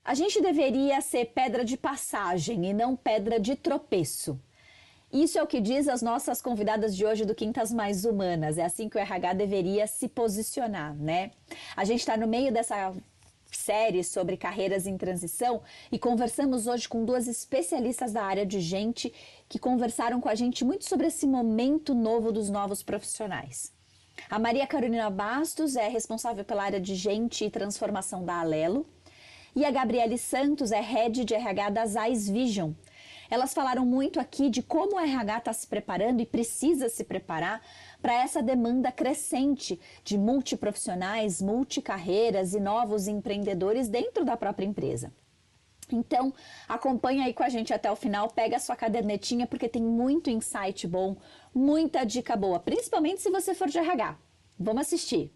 A gente deveria ser pedra de passagem e não pedra de tropeço. Isso é o que diz as nossas convidadas de hoje do Quintas Mais Humanas. É assim que o RH deveria se posicionar, né? A gente está no meio dessa série sobre carreiras em transição e conversamos hoje com duas especialistas da área de gente que conversaram com a gente muito sobre esse momento novo dos novos profissionais. A Maria Carolina Bastos é responsável pela área de gente e transformação da Alelo. E a Gabriele Santos é Head de RH da Zeiss Vision. Elas falaram muito aqui de como o RH está se preparando e precisa se preparar para essa demanda crescente de multiprofissionais, multicarreiras e novos empreendedores dentro da própria empresa. Então, acompanha aí com a gente até o final, pega a sua cadernetinha porque tem muito insight bom, muita dica boa, principalmente se você for de RH. Vamos assistir!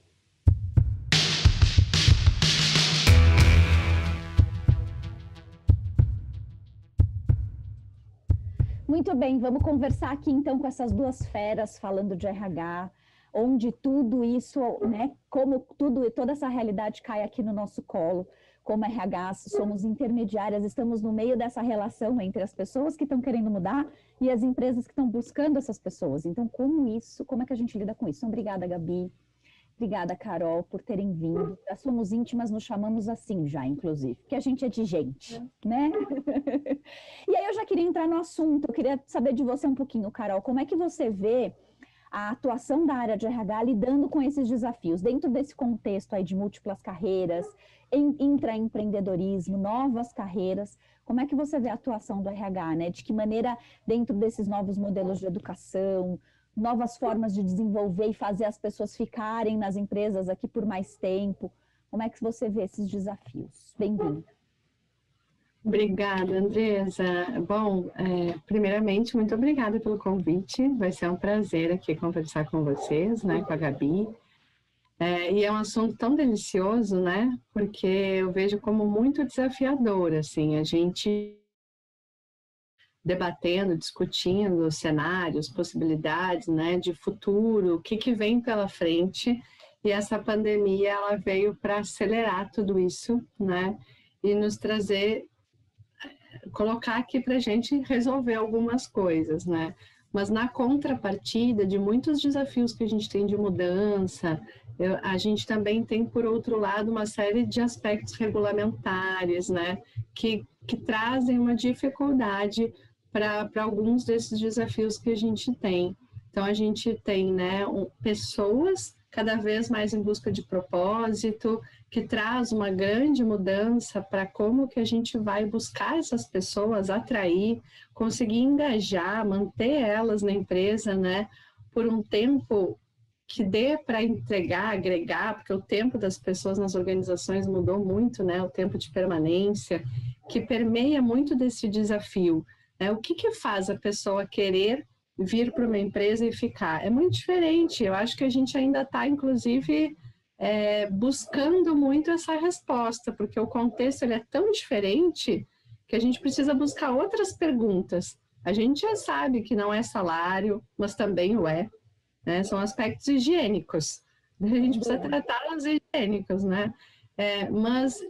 Muito bem, vamos conversar aqui então com essas duas feras falando de RH, onde tudo isso, né, como toda essa realidade cai aqui no nosso colo. Como RH, somos intermediárias, estamos no meio dessa relação entre as pessoas que estão querendo mudar e as empresas que estão buscando essas pessoas. Então, como é que a gente lida com isso? Então, obrigada, Gabi. Obrigada, Carol, por terem vindo. Nós somos íntimas, nos chamamos assim já, inclusive, porque a gente é de gente, né? E aí eu já queria entrar no assunto, eu queria saber de você um pouquinho, Carol, como é que você vê a atuação da área de RH lidando com esses desafios, dentro desse contexto aí de múltiplas carreiras, intraempreendedorismo, novas carreiras, como é que você vê a atuação do RH, né? De que maneira, dentro desses novos modelos de educação, novas formas de desenvolver e fazer as pessoas ficarem nas empresas aqui por mais tempo. Como é que você vê esses desafios? Bem-vinda. Obrigada, Andresa. Bom, primeiramente, muito obrigada pelo convite. Vai ser um prazer aqui conversar com vocês, né, com a Gabi. E é um assunto tão delicioso, né, porque eu vejo como muito desafiador, assim, a gente debatendo, discutindo cenários, possibilidades, né, de futuro, o que vem pela frente, e essa pandemia, ela veio para acelerar tudo isso, né, e nos trazer, colocar aqui para a gente resolver algumas coisas, né, mas na contrapartida de muitos desafios que a gente tem de mudança, a gente também tem, por outro lado, uma série de aspectos regulamentares, né, que trazem uma dificuldade para alguns desses desafios que a gente tem. Então, a gente tem, né, pessoas cada vez mais em busca de propósito, que traz uma grande mudança para como que a gente vai buscar essas pessoas, atrair, conseguir engajar, manter elas na empresa, né, por um tempo que dê para entregar, agregar, porque o tempo das pessoas nas organizações mudou muito, né, o tempo de permanência, que permeia muito desse desafio. O que faz a pessoa querer vir para uma empresa e ficar? É muito diferente. Eu acho que a gente ainda está, inclusive, buscando muito essa resposta, porque o contexto ele é tão diferente que a gente precisa buscar outras perguntas. A gente já sabe que não é salário, mas também o é, né? São aspectos higiênicos. A gente precisa tratar os higiênicos, né? Mas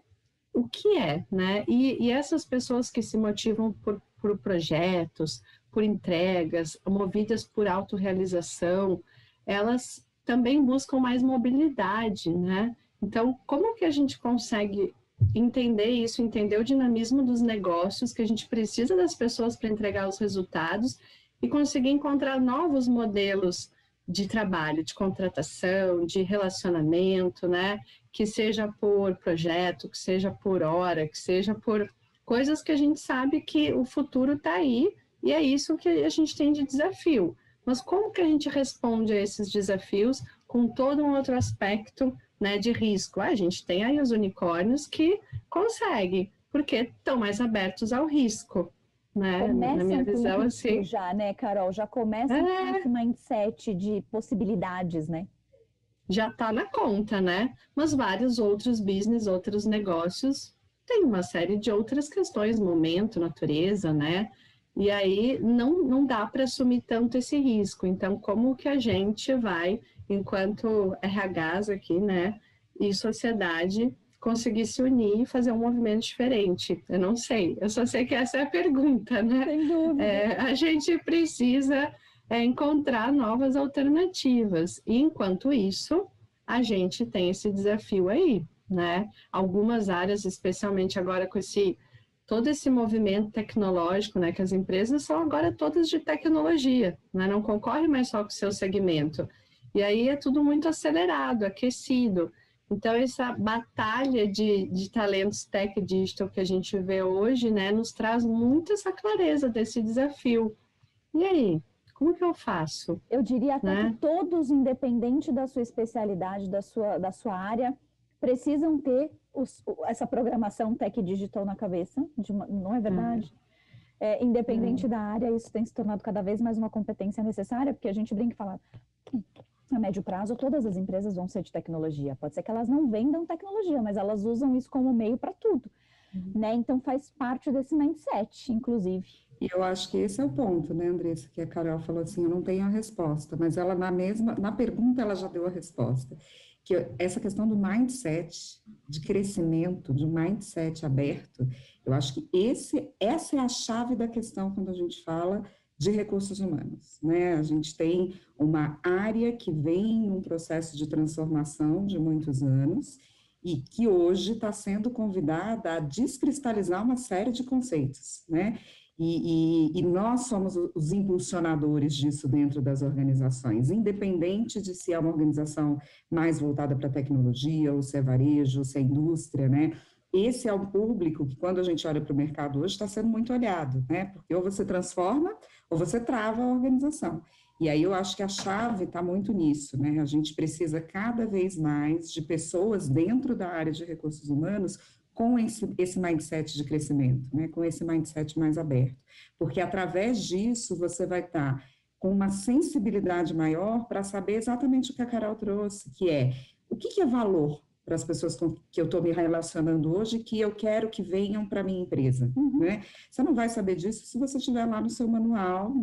o que é, né? E essas pessoas que se motivam por projetos, por entregas, movidas por autorrealização, elas também buscam mais mobilidade, né? Então, como que a gente consegue entender isso, entender o dinamismo dos negócios, que a gente precisa das pessoas para entregar os resultados e conseguir encontrar novos modelos de trabalho, de contratação, de relacionamento, né? Que seja por projeto, que seja por hora, que seja por coisas que a gente sabe que o futuro está aí e é isso que a gente tem de desafio. Mas como que a gente responde a esses desafios com todo um outro aspecto, né, de risco? A gente tem aí os unicórnios que conseguem, porque estão mais abertos ao risco. Né? Na minha visão, assim. Já, né, Carol? Já começa com esse mindset de possibilidades, né? Já está na conta, né? Mas vários outros business, outros negócios, tem uma série de outras questões, momento, natureza, né? E aí não dá para assumir tanto esse risco. Então, como que a gente vai, enquanto RHs aqui, né, e sociedade, conseguir se unir e fazer um movimento diferente? Eu não sei, eu só sei que essa é a pergunta, né? Sem dúvida. A gente precisa encontrar novas alternativas, e enquanto isso, a gente tem esse desafio aí, né? Algumas áreas, especialmente agora com todo esse movimento tecnológico, né? Que as empresas são agora todas de tecnologia, né? Não concorre mais só com o seu segmento. E aí é tudo muito acelerado, aquecido. Então, essa batalha de talentos tech e digital que a gente vê hoje, né, nos traz muito essa clareza desse desafio. E aí, como que eu faço? Eu diria até Né? que todos, independente da sua especialidade, da sua área, precisam ter essa programação tech digital na cabeça, não é verdade? Independente da área, isso tem se tornado cada vez mais uma competência necessária, porque a gente brinca e fala, a médio prazo, todas as empresas vão ser de tecnologia. Pode ser que elas não vendam tecnologia, mas elas usam isso como meio para tudo. Né? Então, faz parte desse mindset, inclusive. E eu acho que esse é o ponto, né, Andressa, que a Carol falou assim, eu não tenho a resposta, mas ela na pergunta ela já deu a resposta, que essa questão do mindset, de crescimento, de mindset aberto, eu acho que essa é a chave da questão quando a gente fala de recursos humanos, né? A gente tem uma área que vem num processo de transformação de muitos anos e que hoje está sendo convidada a descristalizar uma série de conceitos, né? E nós somos os impulsionadores disso dentro das organizações, independente de se é uma organização mais voltada para a tecnologia, ou se é varejo, ou se é indústria, né? Esse é o público que, quando a gente olha para o mercado hoje, está sendo muito olhado, né? Porque ou você transforma, ou você trava a organização. E aí eu acho que a chave está muito nisso, né? A gente precisa cada vez mais de pessoas dentro da área de recursos humanos com esse mindset de crescimento, né? Com esse mindset mais aberto. Porque através disso você vai estar com uma sensibilidade maior para saber exatamente o que a Carol trouxe, que é o que é valor para as pessoas com que eu estou me relacionando hoje, que eu quero que venham para a minha empresa, né? Você não vai saber disso se você estiver lá no seu manual,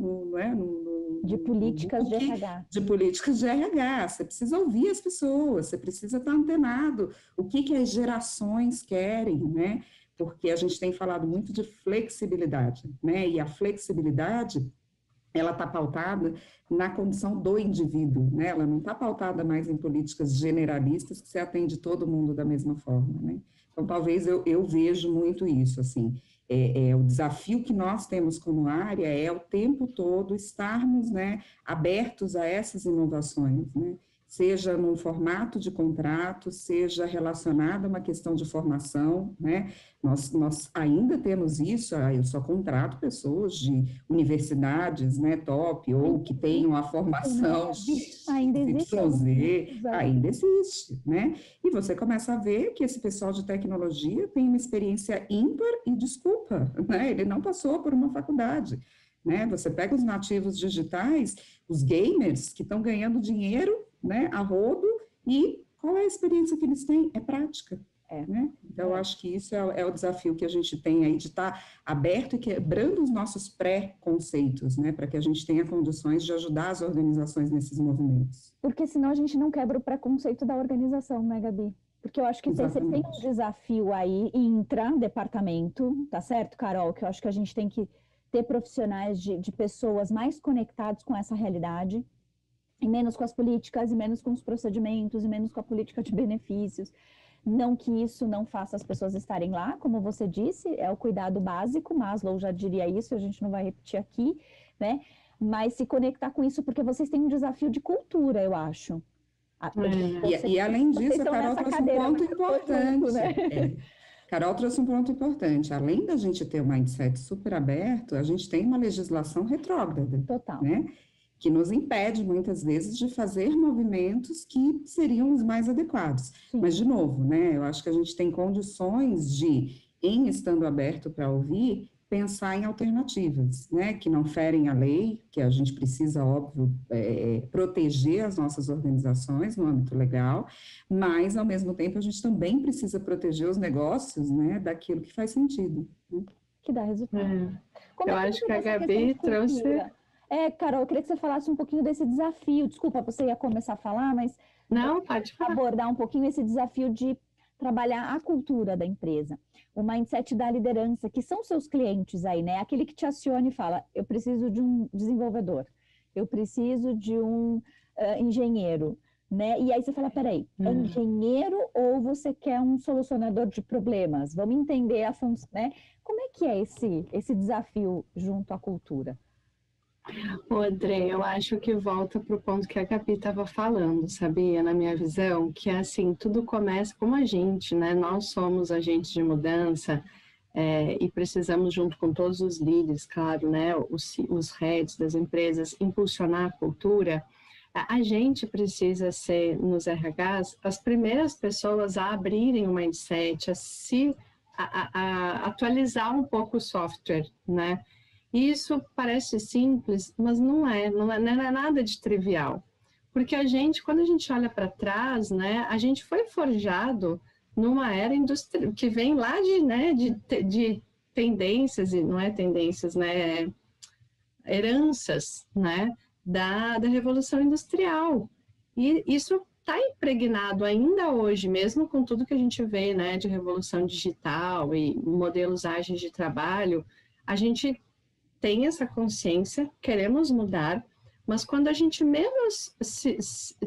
de políticas de RH. De políticas de RH, você precisa ouvir as pessoas, você precisa estar antenado, o que as gerações querem, né? Porque a gente tem falado muito de flexibilidade, né? E a flexibilidade, ela está pautada na condição do indivíduo, né? Ela não está pautada mais em políticas generalistas que você atende todo mundo da mesma forma, né? Então, talvez eu vejo muito isso, assim, o desafio que nós temos como área é o tempo todo estarmos, né, abertos a essas inovações, né? Seja num formato de contrato, seja relacionado a uma questão de formação, né? Nós ainda temos isso, eu só contrato pessoas de universidades, né, top, ou que tenham a formação ainda existe, ainda existe, né? E você começa a ver que esse pessoal de tecnologia tem uma experiência ímpar e, desculpa, né, ele não passou por uma faculdade, né? Você pega os nativos digitais, os gamers que estão ganhando dinheiro, né, a rodo, e qual é a experiência que eles têm? É prática. Né? Então, eu acho que isso é o desafio que a gente tem aí, de estar aberto e quebrando os nossos pré-conceitos, né, para que a gente tenha condições de ajudar as organizações nesses movimentos. Porque senão a gente não quebra o preconceito da organização, né, Gabi? Porque eu acho que você tem um desafio aí intra-departamento, tá certo, Carol? Que eu acho que a gente tem que ter profissionais de pessoas mais conectados com essa realidade, e menos com as políticas, e menos com os procedimentos, e menos com a política de benefícios. Não que isso não faça as pessoas estarem lá, como você disse, é o cuidado básico, Maslow já diria isso, a gente não vai repetir aqui, né? Mas se conectar com isso, porque vocês têm um desafio de cultura, eu acho. E além disso, a Carol trouxe um ponto importante. Né? Carol trouxe um ponto importante. Além da gente ter um mindset super aberto, a gente tem uma legislação retrógrada. Total. Né? Que nos impede, muitas vezes, de fazer movimentos que seriam os mais adequados. Sim. Mas, de novo, né, eu acho que a gente tem condições de, em estando aberto para ouvir, pensar em alternativas, né, que não ferem a lei, que a gente precisa, óbvio, proteger as nossas organizações no âmbito legal, mas, ao mesmo tempo, a gente também precisa proteger os negócios, né, daquilo que faz sentido. Né? Que dá resultado. Eu acho que a Gabi trouxe... Carol, eu queria que você falasse um pouquinho desse desafio. Desculpa, você ia começar a falar, mas... Não, pode falar. Abordar um pouquinho esse desafio de trabalhar a cultura da empresa, o mindset da liderança, que são seus clientes aí, né? Aquele que te aciona e fala, eu preciso de um desenvolvedor, eu preciso de um engenheiro, né? E aí você fala, peraí, é engenheiro ou você quer um solucionador de problemas? Vamos entender a função, né? Como é que é esse desafio junto à cultura? Ô, André, eu acho que volta para o ponto que a Gabi estava falando, sabia? Na minha visão, que é assim, tudo começa como a gente, né? Nós somos agentes de mudança e precisamos, junto com todos os líderes, claro, né? Os heads das empresas, impulsionar a cultura. A gente precisa ser, nos RHs, as primeiras pessoas a abrirem o mindset, a atualizar um pouco o software, né? Isso parece simples, mas não é nada de trivial. Porque a gente, quando a gente olha para trás, né, a gente foi forjado numa era industrial, que vem lá de tendências, e não é tendências, né, heranças, né, da Revolução Industrial. E isso está impregnado ainda hoje, mesmo com tudo que a gente vê, né, de revolução digital e modelos ágeis de trabalho, a gente tem essa consciência, queremos mudar, mas quando a gente menos se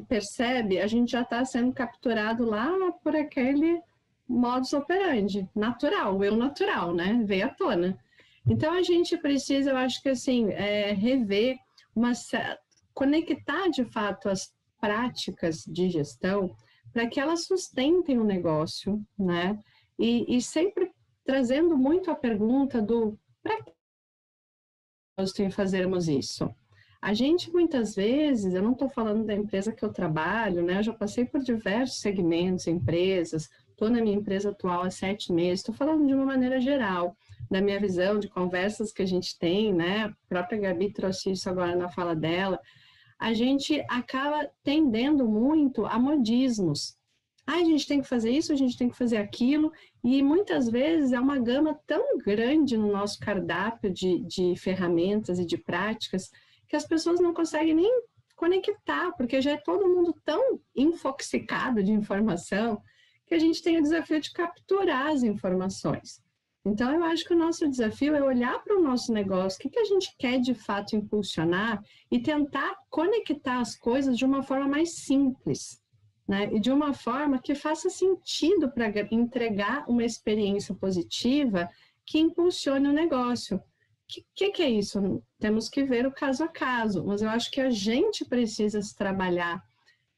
percebe, a gente já está sendo capturado lá por aquele modus operandi, natural, o eu natural, né? Veio à tona. Então a gente precisa, eu acho que assim, rever, conectar de fato as práticas de gestão para que elas sustentem o negócio, né? E sempre trazendo muito a pergunta do para que em fazermos isso. A gente, muitas vezes, eu não estou falando da empresa que eu trabalho, né? Eu já passei por diversos segmentos, empresas, estou na minha empresa atual há 7 meses, estou falando de uma maneira geral, da minha visão, de conversas que a gente tem, né? A própria Gabi trouxe isso agora na fala dela. A gente acaba tendendo muito a modismos. A gente tem que fazer isso, a gente tem que fazer aquilo, e muitas vezes é uma gama tão grande no nosso cardápio de ferramentas e de práticas que as pessoas não conseguem nem conectar, porque já é todo mundo tão infoxicado de informação que a gente tem o desafio de capturar as informações. Então, eu acho que o nosso desafio é olhar para o nosso negócio, o que a gente quer de fato impulsionar e tentar conectar as coisas de uma forma mais simples. Né? E de uma forma que faça sentido para entregar uma experiência positiva que impulsione o negócio. O que é isso? Temos que ver o caso a caso, mas eu acho que a gente precisa se trabalhar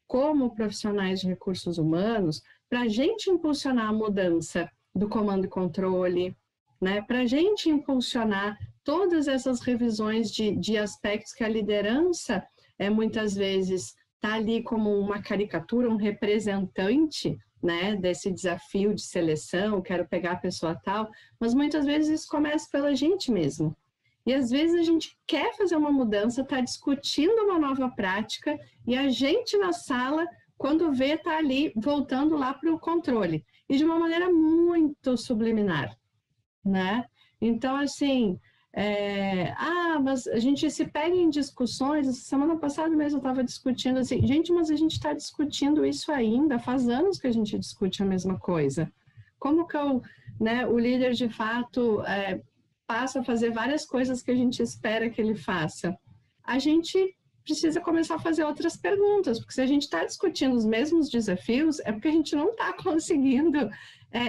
como profissionais de recursos humanos para a gente impulsionar a mudança do comando e controle, né? Para a gente impulsionar todas essas revisões de aspectos que a liderança muitas vezes está ali como uma caricatura, um representante, né, desse desafio de seleção, quero pegar a pessoa tal, mas muitas vezes isso começa pela gente mesmo. E às vezes a gente quer fazer uma mudança, está discutindo uma nova prática, e a gente na sala, quando vê, está ali voltando lá para o controle, e de uma maneira muito subliminar, né? Então, assim, mas a gente se pega em discussões, semana passada mesmo eu estava discutindo assim, gente, mas a gente está discutindo isso ainda, faz anos que a gente discute a mesma coisa. Como que o líder de fato passa a fazer várias coisas que a gente espera que ele faça? A gente precisa começar a fazer outras perguntas, porque se a gente está discutindo os mesmos desafios, é porque a gente não está conseguindo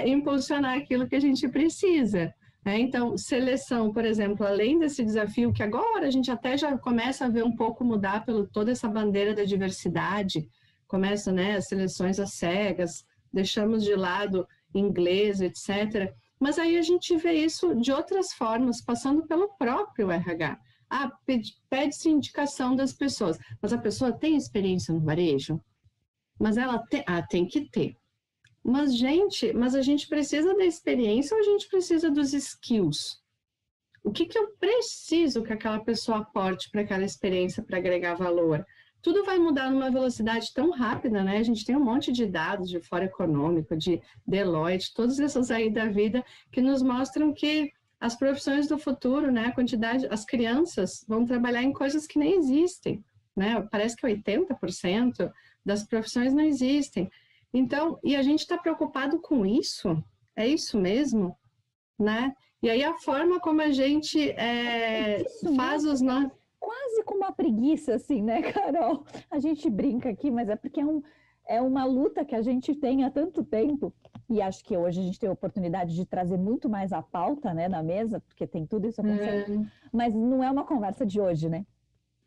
impulsionar aquilo que a gente precisa. Então, seleção, por exemplo, além desse desafio que agora a gente até já começa a ver um pouco mudar pelo toda essa bandeira da diversidade, começa, né, as seleções às cegas, deixamos de lado inglês, etc. Mas aí a gente vê isso de outras formas, passando pelo próprio RH. Pede-se indicação das pessoas, mas a pessoa tem experiência no varejo? Mas ela tem que ter. Mas a gente precisa da experiência ou a gente precisa dos skills? O que eu preciso que aquela pessoa aporte para aquela experiência para agregar valor? Tudo vai mudar numa velocidade tão rápida, né? A gente tem um monte de dados de Fórum Econômico, de Deloitte, todos esses aí da vida que nos mostram que as profissões do futuro, né? As crianças vão trabalhar em coisas que nem existem, né? Parece que 80% das profissões não existem. Então, e a gente está preocupado com isso? É isso mesmo? Né? E aí a forma como a gente faz os nossos... Quase com uma preguiça, assim, né, Carol? A gente brinca aqui, mas é porque é uma luta que a gente tem há tanto tempo. E acho que hoje a gente tem a oportunidade de trazer muito mais a pauta, né, na mesa, porque tem tudo isso acontecendo. Mas não é uma conversa de hoje, né?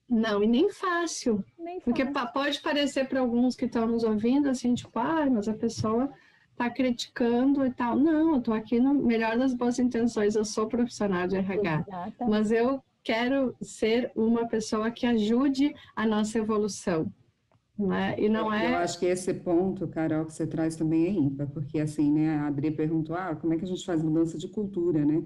Não, e nem fácil. Porque pode parecer para alguns que estão nos ouvindo assim, tipo, mas a pessoa está criticando e tal. Não, eu estou aqui no melhor das boas intenções, eu sou profissional de RH. Exatamente. Mas eu quero ser uma pessoa que ajude a nossa evolução. Né? E não Eu acho que esse ponto, Carol, que você traz também é ímpar, porque assim, né, a Adri perguntou, como é que a gente faz mudança de cultura, né?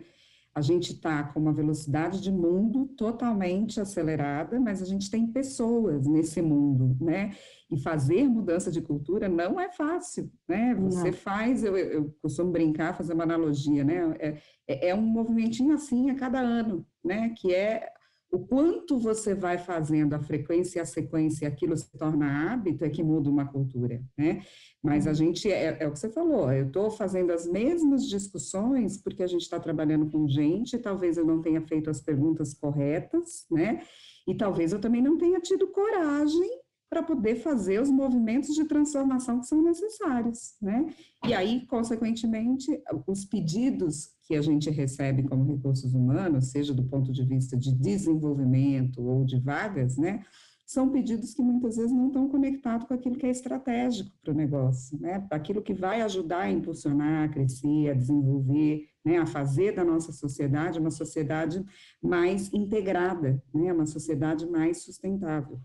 A gente está com uma velocidade de mundo totalmente acelerada, mas a gente tem pessoas nesse mundo, né? E fazer mudança de cultura não é fácil, né? Você faz, eu costumo brincar, fazer uma analogia, né? É um movimentinho assim a cada ano, né? Que é o quanto você vai fazendo a frequência e a sequência, aquilo se torna hábito, é que muda uma cultura, né? Mas a gente, é o que você falou, eu estou fazendo as mesmas discussões porque a gente está trabalhando com gente, talvez eu não tenha feito as perguntas corretas, né? E talvez eu também não tenha tido coragem para poder fazer os movimentos de transformação que são necessários, né? E aí, consequentemente, os pedidos que a gente recebe como recursos humanos, seja do ponto de vista de desenvolvimento ou de vagas, né? São pedidos que muitas vezes não estão conectados com aquilo que é estratégico para o negócio, né? Aquilo que vai ajudar a impulsionar, a crescer, a desenvolver, né? A fazer da nossa sociedade uma sociedade mais integrada, né? Uma sociedade mais sustentável.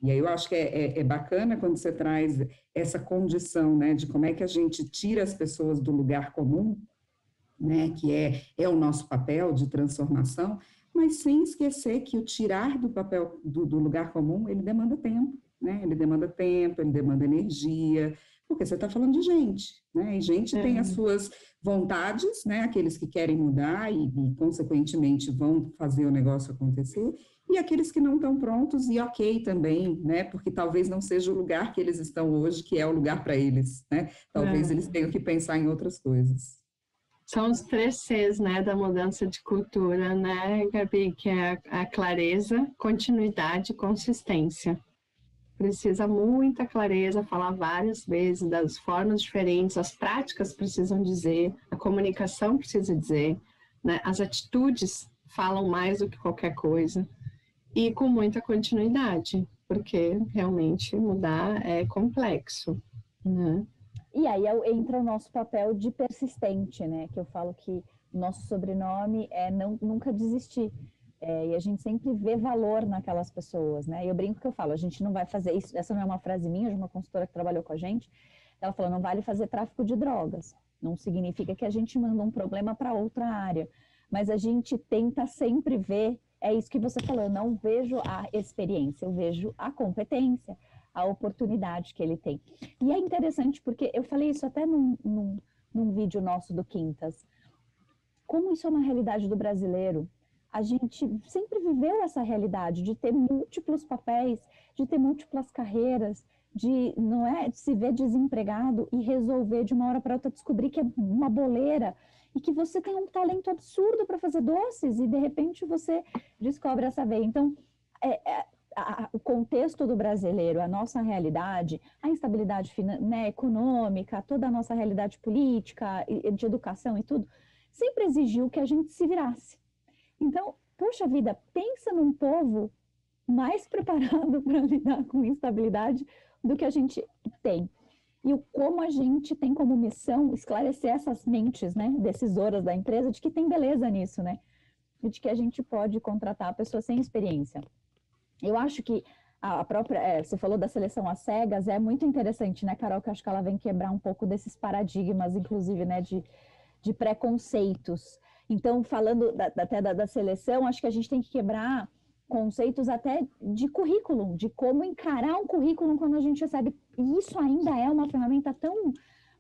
E aí eu acho que é bacana quando você traz essa condição, né? De como é que a gente tira as pessoas do lugar comum, né? Que é o nosso papel de transformação, mas sem esquecer que o tirar do papel do lugar comum, ele demanda tempo, né? Ele demanda tempo, ele demanda energia, porque você está falando de gente, né? E gente tem as suas vontades, né? Aqueles que querem mudar e, consequentemente, vão fazer o negócio acontecer, e aqueles que não estão prontos, e ok também, né? Porque talvez não seja o lugar que eles estão hoje, que é o lugar para eles, né? Talvez eles tenham que pensar em outras coisas. São os 3 Cs, né, da mudança de cultura, né, Gabi, que é a clareza, continuidade e consistência. Precisa muita clareza, falar várias vezes das formas diferentes, as práticas precisam dizer, a comunicação precisa dizer, né, as atitudes falam mais do que qualquer coisa, e com muita continuidade, porque realmente mudar é complexo, né? E aí entra o nosso papel de persistente, né? Que eu falo que o nosso sobrenome é nunca desistir. E a gente sempre vê valor naquelas pessoas, né? E eu brinco que eu falo, a gente não vai fazer isso, essa não é uma frase minha, de uma consultora que trabalhou com a gente, ela falou, não vale fazer tráfico de drogas. Não significa que a gente manda um problema para outra área, mas a gente tenta sempre ver, é isso que você falou, eu não vejo a experiência, eu vejo a competência, a oportunidade que ele tem. E é interessante porque eu falei isso até num vídeo nosso do Quintas. Como isso é uma realidade do brasileiro, a gente sempre viveu essa realidade de ter múltiplos papéis, de ter múltiplas carreiras, de se ver desempregado e resolver de uma hora para outra descobrir que é uma boleira e que você tem um talento absurdo para fazer doces e de repente você descobre essa veia. Então, o contexto do brasileiro, a nossa realidade, a instabilidade né, econômica, toda a nossa realidade política, de educação e tudo, sempre exigiu que a gente se virasse. Então, poxa vida, pensa num povo mais preparado para lidar com instabilidade do que a gente tem. E como a gente tem como missão esclarecer essas mentes, né, decisoras da empresa, de que tem beleza nisso, né? E de que a gente pode contratar a pessoa sem experiência. Eu acho que a própria, você falou da seleção às cegas, é muito interessante, né, Carol, que eu acho que ela vem quebrar um pouco desses paradigmas, inclusive, né, de preconceitos. Então, falando até da seleção, acho que a gente tem que quebrar conceitos até de currículo, de como encarar um currículo quando a gente recebe. E isso ainda é uma ferramenta tão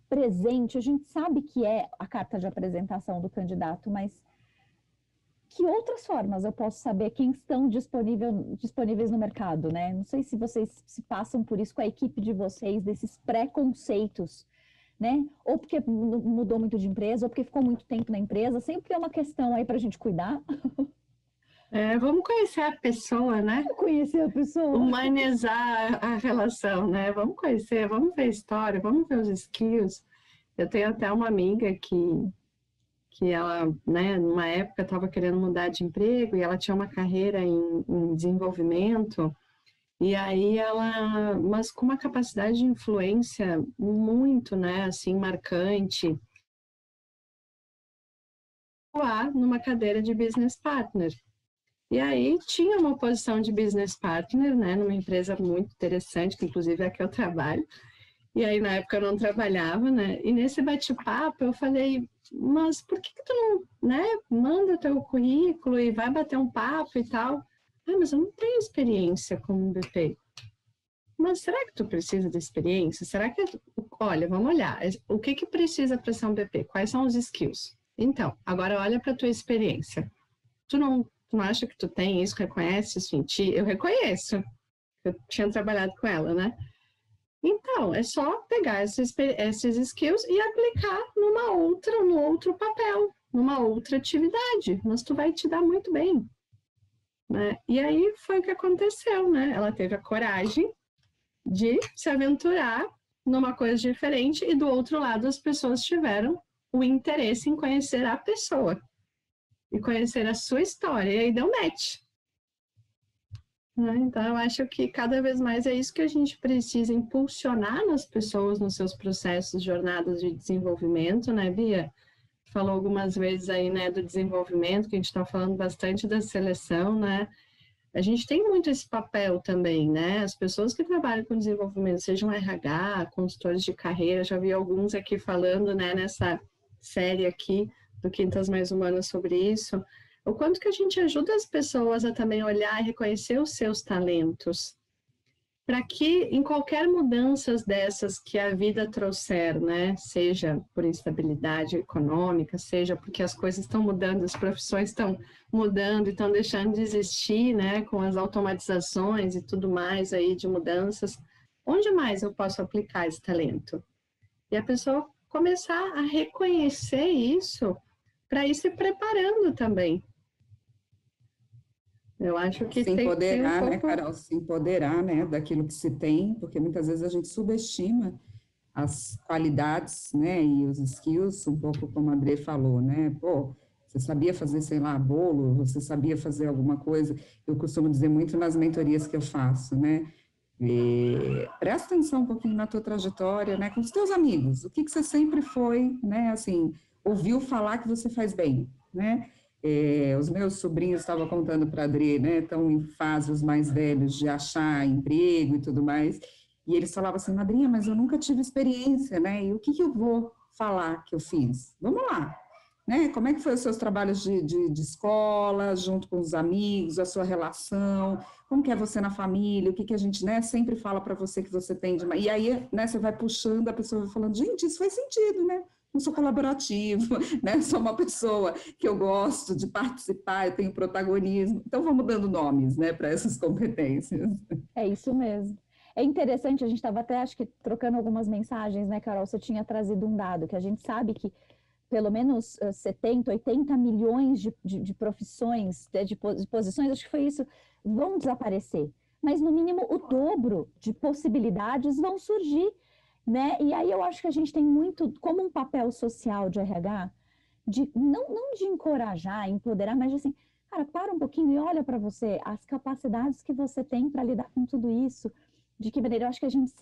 presente, a gente sabe que é a carta de apresentação do candidato, mas que outras formas eu posso saber quem estão disponíveis no mercado, né? Não sei se vocês se passam por isso com a equipe de vocês, desses preconceitos né? Ou porque mudou muito de empresa, ou porque ficou muito tempo na empresa, sempre é uma questão aí para a gente cuidar. Vamos conhecer a pessoa, né? Conhecer a pessoa. Humanizar a relação, né? Vamos conhecer, vamos ver a história, vamos ver os skills. Eu tenho até uma amiga que ela, né, numa época estava querendo mudar de emprego e ela tinha uma carreira em desenvolvimento, e aí ela, mas com uma capacidade de influência muito, né, assim, marcante, atuar numa cadeira de business partner. E aí tinha uma posição de business partner, né, numa empresa muito interessante, que inclusive é a que eu trabalho. E aí na época eu não trabalhava, né? E nesse bate-papo eu falei, mas por que tu não, né, manda o teu currículo e vai bater um papo e tal? Ah, mas eu não tenho experiência como BP. Mas será que tu precisa de experiência? Será que, olha, vamos olhar, o que precisa para ser um BP? Quais são os skills? Então, agora olha para tua experiência. Tu não acha que tu tem isso, reconhece isso em ti? Eu reconheço. Eu tinha trabalhado com ela, né? Então, é só pegar esses skills e aplicar num outro papel, numa outra atividade, mas tu vai te dar muito bem, né? E aí foi o que aconteceu, né? Ela teve a coragem de se aventurar numa coisa diferente e do outro lado as pessoas tiveram o interesse em conhecer a pessoa e conhecer a sua história, e aí deu match. Então, eu acho que cada vez mais é isso que a gente precisa impulsionar nas pessoas, nos seus processos, jornadas de desenvolvimento, né, Bia? Falou algumas vezes aí, né, do desenvolvimento, que a gente está falando bastante da seleção, né? A gente tem muito esse papel também, né? As pessoas que trabalham com desenvolvimento, sejam RH, consultores de carreira, já vi alguns aqui falando, né, nessa série aqui do Quintas Mais Humanas sobre isso, o quanto que a gente ajuda as pessoas a também olhar e reconhecer os seus talentos, para que em qualquer mudanças dessas que a vida trouxer, né, seja por instabilidade econômica, seja porque as coisas estão mudando, as profissões estão mudando e estão deixando de existir, né, com as automatizações e tudo mais aí de mudanças, onde mais eu posso aplicar esse talento? E a pessoa começar a reconhecer isso para ir se preparando também. Eu acho que Se tem um empoderar, né, pouco... Carol? Se empoderar, né, daquilo que se tem, porque muitas vezes a gente subestima as qualidades, né, e os skills, um pouco como a André falou, né? Pô, você sabia fazer, sei lá, bolo, você sabia fazer alguma coisa. Eu costumo dizer muito nas mentorias que eu faço, né? Presta atenção um pouquinho na tua trajetória, né, com os teus amigos. O que você sempre foi, né, assim, ouviu falar que você faz bem, né? Os meus sobrinhos estavam contando para a Adri, né, estão em fase os mais velhos de achar emprego e tudo mais, e eles falavam assim, madrinha, mas eu nunca tive experiência, né, e o que eu vou falar que eu fiz? Vamos lá, né, como é que foi os seus trabalhos de escola, junto com os amigos, a sua relação, como que é você na família, o que a gente, né, sempre fala para você que você tem de... E aí, né, você vai puxando, a pessoa vai falando, gente, isso faz sentido, né? Não sou colaborativo, né? Sou uma pessoa que eu gosto de participar, eu tenho protagonismo. Então, vamos dando nomes, né, para essas competências. É isso mesmo. É interessante, a gente estava até, acho que, trocando algumas mensagens, né, Carol? Você tinha trazido um dado, que a gente sabe que pelo menos 70, 80 milhões de profissões, de posições, acho que foi isso, vão desaparecer. Mas, no mínimo, o dobro de possibilidades vão surgir, né? E aí eu acho que a gente tem muito, como um papel social de RH, não de encorajar, empoderar, mas de assim, cara, para um pouquinho e olha para você, as capacidades que você tem para lidar com tudo isso, de que maneira eu acho que a gente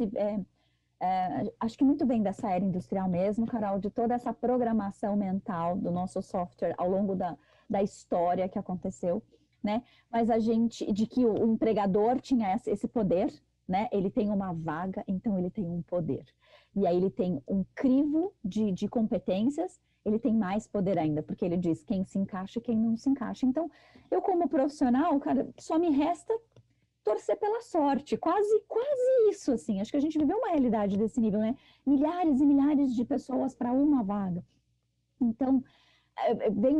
acho que muito bem dessa era industrial mesmo, Carol, de toda essa programação mental do nosso software ao longo da história que aconteceu, né? Mas de que o empregador tinha esse poder, né? Ele tem uma vaga, então ele tem um poder. E aí ele tem um crivo de competências, ele tem mais poder ainda, porque ele diz quem se encaixa e quem não se encaixa. Então, eu como profissional, cara, só me resta torcer pela sorte, quase isso, assim. Acho que a gente viveu uma realidade desse nível, né? Milhares e milhares de pessoas para uma vaga. Então, vem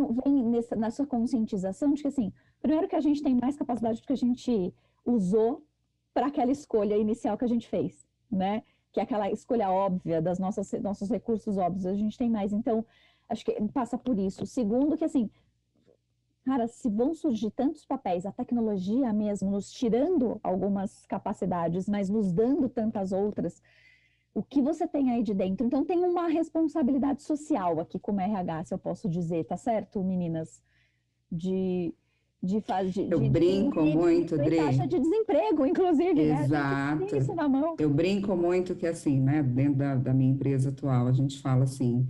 nessa conscientização de que, assim, primeiro que a gente tem mais capacidade do que a gente usou para aquela escolha inicial que a gente fez, né? que é aquela escolha óbvia das nossos recursos óbvios, a gente tem mais. Então, acho que passa por isso. Segundo, que assim, cara, se vão surgir tantos papéis, a tecnologia mesmo nos tirando algumas capacidades, mas nos dando tantas outras, o que você tem aí de dentro? Então, tem uma responsabilidade social aqui como RH, se eu posso dizer, tá certo, meninas? De fazer. Eu brinco muito, Dri. Taxa de desemprego, inclusive, Exato. né? A gente tem isso na mão. Eu brinco muito que, assim, né, dentro da minha empresa atual, a gente fala assim,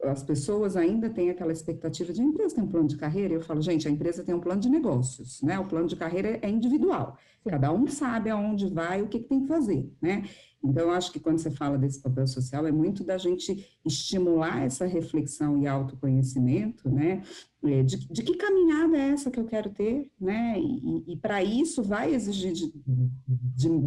as pessoas ainda têm aquela expectativa de a empresa tem um plano de carreira, e eu falo, gente, a empresa tem um plano de negócios, né? O plano de carreira é individual. Sim. Cada um sabe aonde vai, o que tem que fazer, né? Então, eu acho que quando você fala desse papel social, é muito da gente estimular essa reflexão e autoconhecimento, né? De que caminhada é essa que eu quero ter, né? E para isso vai exigir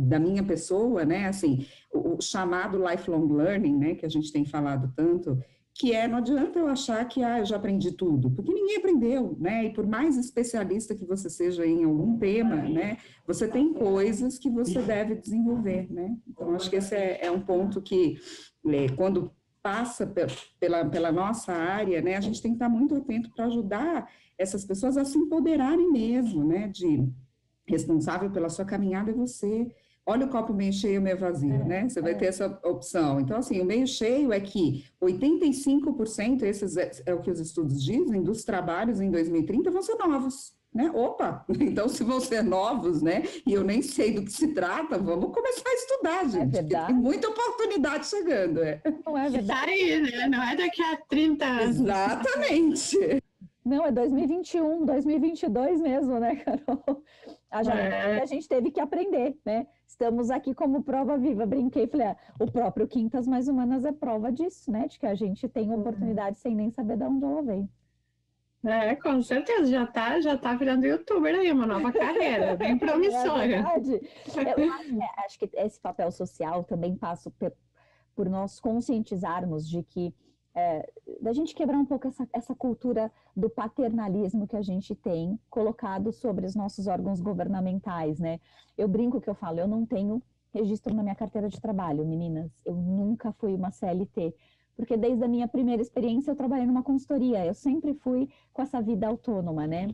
da minha pessoa, né? Assim, o chamado lifelong learning, né? Que a gente tem falado tanto, que não adianta eu achar que eu já aprendi tudo, porque ninguém aprendeu, né? E por mais especialista que você seja em algum tema, né? Você tem coisas que você deve desenvolver, né? Então, acho que esse é um ponto que, quando passa pela nossa área, né? A gente tem que estar muito atento para ajudar essas pessoas a se empoderarem mesmo, né? De responsável pela sua caminhada é você. Olha o copo meio cheio, meio vazio, né? Você vai ter essa opção. Então, assim, o meio cheio é que 85%, esses é o que os estudos dizem, dos trabalhos em 2030 vão ser novos, né? Opa! Então, se vão ser novos, né? E eu nem sei do que se trata, vamos começar a estudar, gente. É porque tem muita oportunidade chegando, Não é verdade? Tá aí, né? Não é daqui a 30 anos. Exatamente. Não, é 2021, 2022 mesmo, né, Carol? A gente teve que aprender, né? Estamos aqui como prova viva. Brinquei, falei, o próprio Quintas Mais Humanas é prova disso, né? De que a gente tem oportunidade sem nem saber de onde ela veio. Com certeza, já tá virando youtuber aí, uma nova carreira, bem promissora. É verdade. Acho que esse papel social também passa por nós conscientizarmos de que da gente quebrar um pouco essa cultura do paternalismo que a gente tem colocado sobre os nossos órgãos governamentais, né? Eu brinco que eu falo, eu não tenho registro na minha carteira de trabalho, meninas. Eu nunca fui uma CLT, porque desde a minha primeira experiência eu trabalhei numa consultoria, eu sempre fui com essa vida autônoma, né?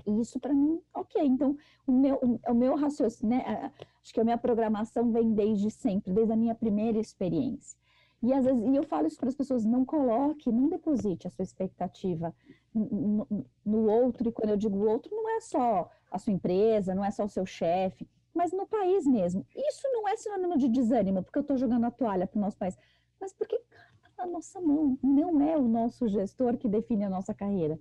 E isso para mim, ok. Então, o meu raciocínio, né? Acho que a minha programação vem desde sempre, desde a minha primeira experiência. E às vezes, eu falo isso para as pessoas, não deposite a sua expectativa no outro, e quando eu digo outro, não é só a sua empresa, não é só o seu chefe, mas no país mesmo. Isso não é sinônimo de desânimo, porque eu estou jogando a toalha para o nosso país, mas porque está na nossa mão, não é o nosso gestor que define a nossa carreira.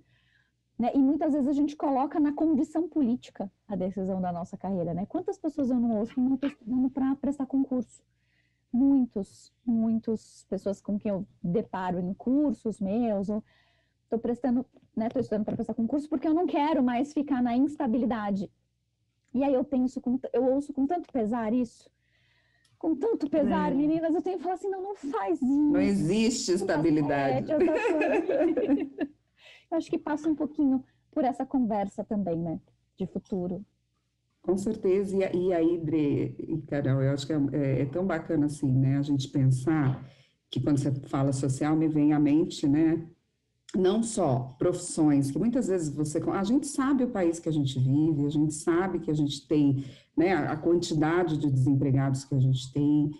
Né? E muitas vezes a gente coloca na condição política a decisão da nossa carreira. Né? Quantas pessoas eu não ouço não estou estudando para prestar concurso? Muitas pessoas com quem eu deparo em cursos meus, estou estudando para prestar concurso porque eu não quero mais ficar na instabilidade. E aí eu ouço com tanto pesar isso, com tanto pesar, meninas, eu tenho que falar assim, não faz isso. Não existe estabilidade. Eu acho que passa um pouquinho por essa conversa também, né, de futuro. Com certeza, e aí, Dre e Carol, eu acho que é tão bacana assim, né, a gente pensar que quando você fala social, me vem à mente, né, não só profissões, que muitas vezes a gente sabe o país que a gente vive, a gente sabe que a gente tem, né, a quantidade de desempregados que a gente tem,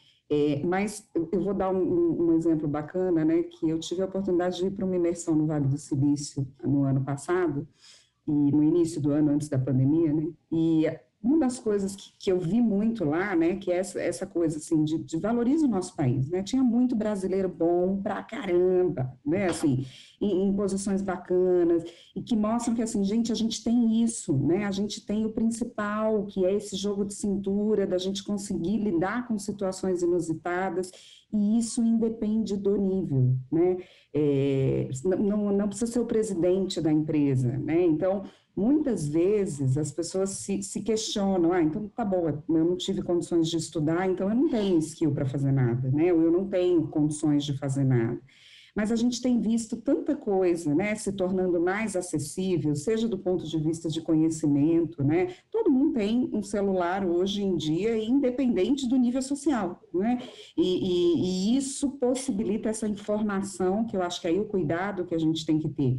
mas eu vou dar um exemplo bacana, né, que eu tive a oportunidade de ir para uma imersão no Vale do Silício no ano passado, e no início do ano, antes da pandemia, né, e uma das coisas que eu vi muito lá, né, que é essa coisa, assim, de valoriza o nosso país, né, tinha muito brasileiro bom pra caramba, né, assim, em posições bacanas, e que mostram que, assim, gente, a gente tem isso, né, a gente tem o principal, que é esse jogo de cintura, da gente conseguir lidar com situações inusitadas, e isso independe do nível, né, não precisa ser o presidente da empresa, né, então, muitas vezes as pessoas se questionam, então tá bom, eu não tive condições de estudar, então eu não tenho skill para fazer nada, né? Ou eu não tenho condições de fazer nada. mas a gente tem visto tanta coisa, né, se tornando mais acessível, seja do ponto de vista de conhecimento, né, todo mundo tem um celular hoje em dia, independente do nível social, né, e isso possibilita essa informação, que eu acho que aí o cuidado que a gente tem que ter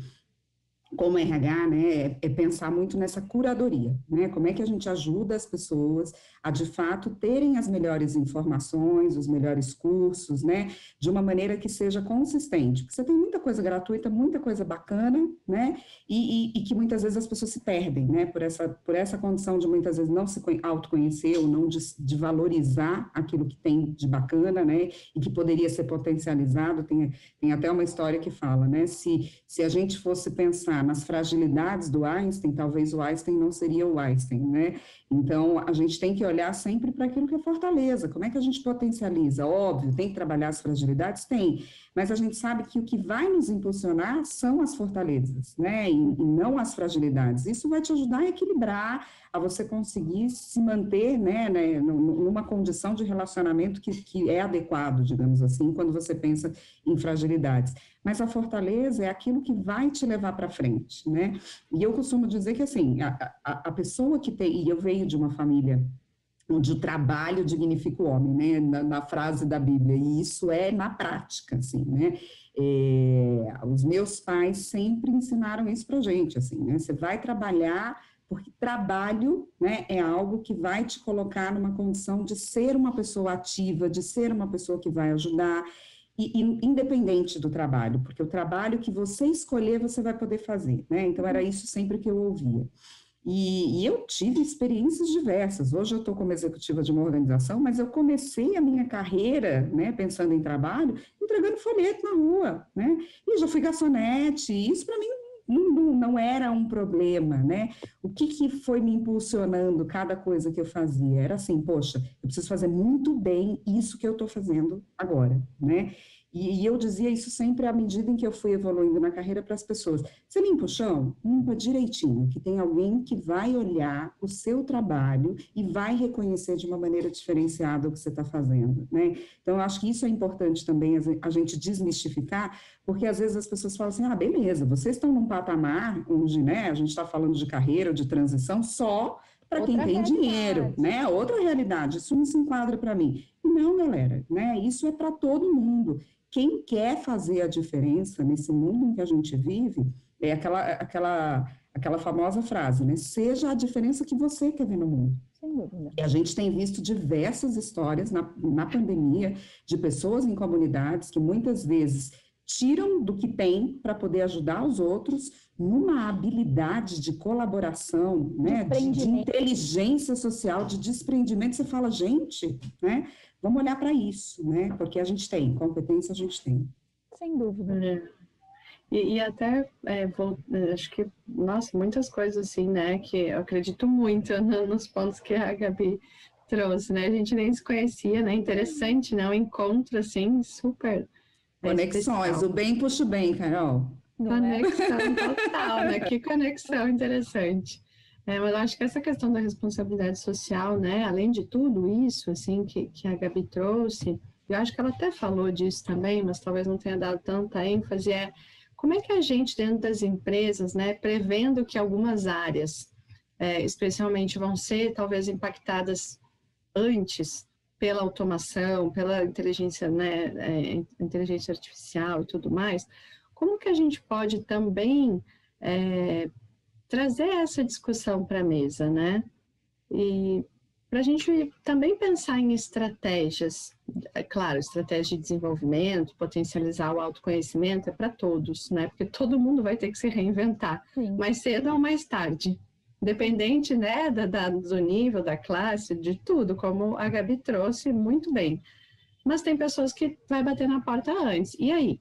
como RH, né, é pensar muito nessa curadoria, né, como é que a gente ajuda as pessoas a, de fato, terem as melhores informações, os melhores cursos, né, de uma maneira que seja consistente, porque você tem muita coisa gratuita, muita coisa bacana, né, e que muitas vezes as pessoas se perdem, né, por essa condição de muitas vezes não se autoconhecer ou não de valorizar aquilo que tem de bacana, né, e que poderia ser potencializado. Tem até uma história que fala, né, se a gente fosse pensar nas fragilidades do Einstein, talvez o Einstein não seria o Einstein, né? Então, a gente tem que olhar sempre para aquilo que é fortaleza, como é que a gente potencializa? Óbvio, tem que trabalhar as fragilidades? Tem, mas a gente sabe que o que vai nos impulsionar são as fortalezas, né? E não as fragilidades. Isso vai te ajudar a equilibrar, a você conseguir se manter, né, numa condição de relacionamento que é adequado, digamos assim, quando você pensa em fragilidades. Mas a fortaleza é aquilo que vai te levar para frente, né? E eu costumo dizer que, assim, a pessoa que tem, e eu venho de uma família onde o trabalho dignifica o homem, né, na frase da Bíblia, e isso é na prática, assim, né, os meus pais sempre ensinaram isso pra gente, assim, né, você vai trabalhar, porque trabalho, né, é algo que vai te colocar numa condição de ser uma pessoa ativa, de ser uma pessoa que vai ajudar, e independente do trabalho, porque o trabalho que você escolher, você vai poder fazer, né, então era isso sempre que eu ouvia. E eu tive experiências diversas. Hoje eu estou como executiva de uma organização, mas eu comecei a minha carreira, né, pensando em trabalho, entregando folheto na rua, né? E já fui garçonete, e isso para mim não era um problema, né? O que foi me impulsionando cada coisa que eu fazia? Era assim, poxa, eu preciso fazer muito bem isso que eu estou fazendo agora, né? E eu dizia isso sempre à medida em que eu fui evoluindo na carreira para as pessoas. Você limpa o chão? Limpa direitinho, que tem alguém que vai olhar o seu trabalho e vai reconhecer de uma maneira diferenciada o que você está fazendo, né? Então, eu acho que isso é importante também a gente desmistificar, porque às vezes as pessoas falam assim, beleza, vocês estão num patamar onde, né, a gente está falando de carreira, de transição, só para quem tem dinheiro, né? Outra realidade, isso não se enquadra para mim. E não, galera, né? Isso é para todo mundo. Quem quer fazer a diferença nesse mundo em que a gente vive, é aquela famosa frase, né? Seja a diferença que você quer ver no mundo. Sem dúvida. E a gente tem visto diversas histórias na pandemia de pessoas em comunidades que muitas vezes tiram do que tem para poder ajudar os outros numa habilidade de colaboração, né, de inteligência social, de desprendimento. Você fala, gente, né, vamos olhar para isso, né, porque a gente tem, competência a gente tem. Sem dúvida. E até, acho que, nossa, muitas coisas assim, né, que eu acredito muito nos pontos que a Gabi trouxe, né, a gente nem se conhecia, né, interessante, né, um encontro, assim, super... Conexões, o bem puxa o bem, Carol. Conexão total, né? Que conexão interessante. Mas eu acho que essa questão da responsabilidade social, né? Além de tudo isso, assim, que a Gabi trouxe, eu acho que ela até falou disso também, mas talvez não tenha dado tanta ênfase, como é que a gente, dentro das empresas, né, prevendo que algumas áreas, especialmente, vão ser talvez impactadas antes pela automação, pela inteligência, né, inteligência artificial e tudo mais, como que a gente pode também trazer essa discussão para a mesa, né? E para a gente também pensar em estratégias, claro, estratégias de desenvolvimento, potencializar o autoconhecimento é para todos, né? Porque todo mundo vai ter que se reinventar, mais cedo ou mais tarde. Independente, né, do nível, da classe, de tudo, como a Gabi trouxe muito bem. Mas tem pessoas que vai bater na porta antes. E aí?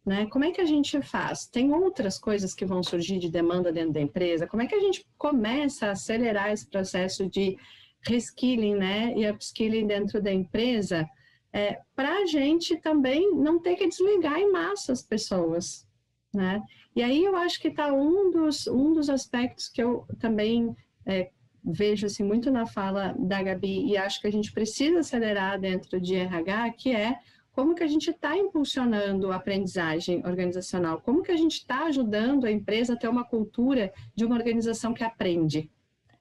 Né? Como é que a gente faz? Tem outras coisas que vão surgir de demanda dentro da empresa? Como é que a gente começa a acelerar esse processo de reskilling, né, e upskilling dentro da empresa, para a gente também não ter que desligar em massa as pessoas, né? E aí eu acho que está um dos aspectos que eu também vejo assim, muito na fala da Gabi, e acho que a gente precisa acelerar dentro de RH, que é como que a gente está impulsionando a aprendizagem organizacional, como que a gente está ajudando a empresa a ter uma cultura de uma organização que aprende.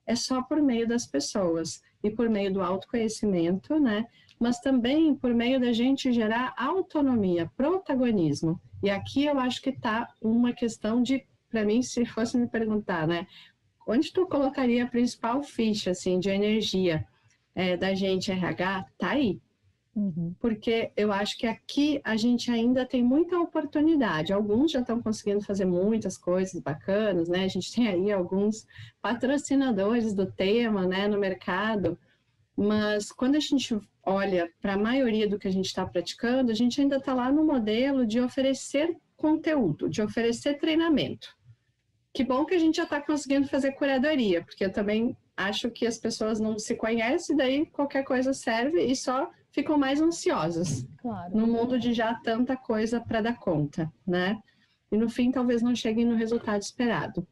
É só por meio das pessoas e por meio do autoconhecimento, né? Mas também por meio da gente gerar autonomia, protagonismo. E aqui eu acho que está uma questão de, para mim, se fosse me perguntar, né? Onde tu colocaria a principal ficha, assim, de energia da gente RH? Tá aí. Porque eu acho que aqui a gente ainda tem muita oportunidade. Alguns já estão conseguindo fazer muitas coisas bacanas, né? A gente tem aí alguns patrocinadores do tema, né, no mercado. Mas quando a gente olha para a maioria do que a gente está praticando, a gente ainda está lá no modelo de oferecer conteúdo, de oferecer treinamento. Que bom que a gente já está conseguindo fazer curadoria, porque eu também acho que as pessoas não se conhecem, daí qualquer coisa serve e só ficam mais ansiosas. Claro. No mundo de já tanta coisa para dar conta, né? E no fim talvez não cheguem no resultado esperado.